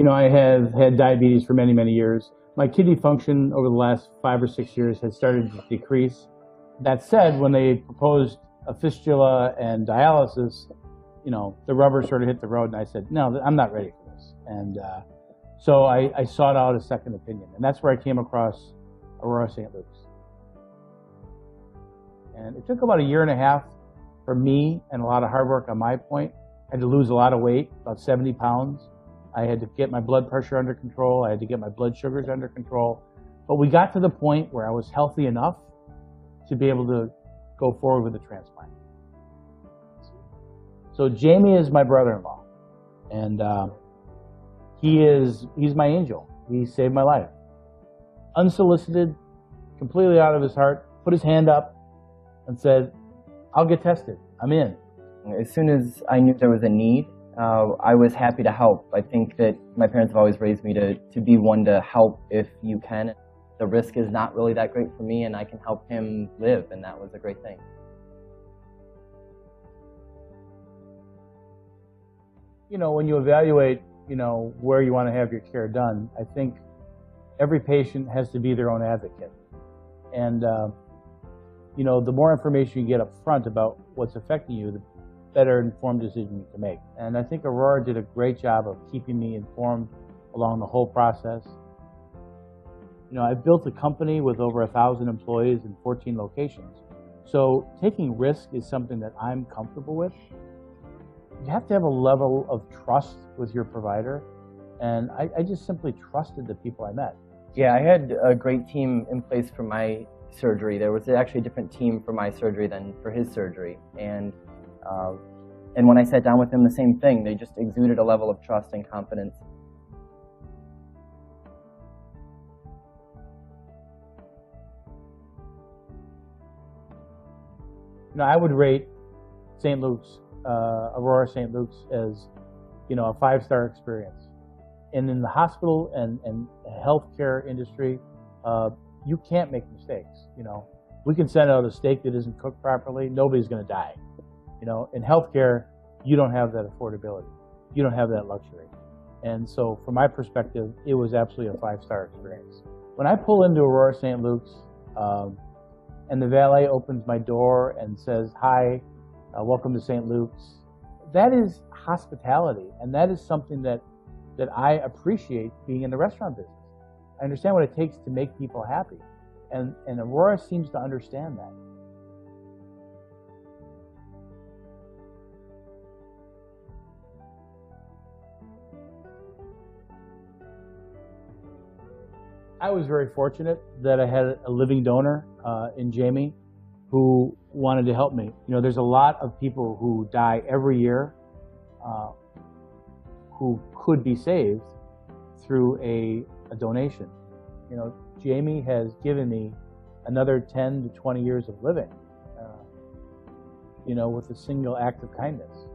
I have had diabetes for many, many years. My kidney function over the last 5 or 6 years has started to decrease. That said, when they proposed a fistula and dialysis, the rubber sort of hit the road, and I said, no, I'm not ready for this. And so I sought out a second opinion, and that's where I came across Aurora St. Luke's. And it took about a year and a half for me and a lot of hard work on my point. I had to lose a lot of weight, about 70 pounds. I had to get my blood pressure under control. I had to get my blood sugars under control. But we got to the point where I was healthy enough to be able to go forward with the transplant. So Jamie is my brother-in-law, and he's my angel. He saved my life. Unsolicited, completely out of his heart, put his hand up and said, I'll get tested. I'm in. As soon as I knew there was a need, I was happy to help. I think that my parents have always raised me to be one to help if you can. The risk is not really that great for me, and I can help him live, and that was a great thing. When you evaluate, where you want to have your care done, I think every patient has to be their own advocate. And, the more information you get up front about what's affecting you, the better informed decision you can make. And I think Aurora did a great job of keeping me informed along the whole process. I've built a company with over 1,000 employees in 14 locations. So taking risk is something that I'm comfortable with. You have to have a level of trust with your provider, and I just simply trusted the people I met. Yeah, I had a great team in place for my surgery. There was actually a different team for my surgery than for his surgery, and when I sat down with them, the same thing. They just exuded a level of trust and confidence. I would rate St. Luke's, Aurora St. Luke's, as a 5-star experience. And in the hospital and healthcare industry, you can't make mistakes. We can send out a steak that isn't cooked properly. Nobody's going to die. In healthcare, you don't have that affordability. You don't have that luxury. And so from my perspective, it was absolutely a 5-star experience. When I pull into Aurora St. Luke's, and the valet opens my door and says, hi, welcome to St. Luke's, that is hospitality. And that is something that I appreciate being in the restaurant business. I understand what it takes to make people happy. And Aurora seems to understand that. I was very fortunate that I had a living donor in Jamie who wanted to help me. There's a lot of people who die every year who could be saved through a donation. Jamie has given me another 10 to 20 years of living, with a single act of kindness.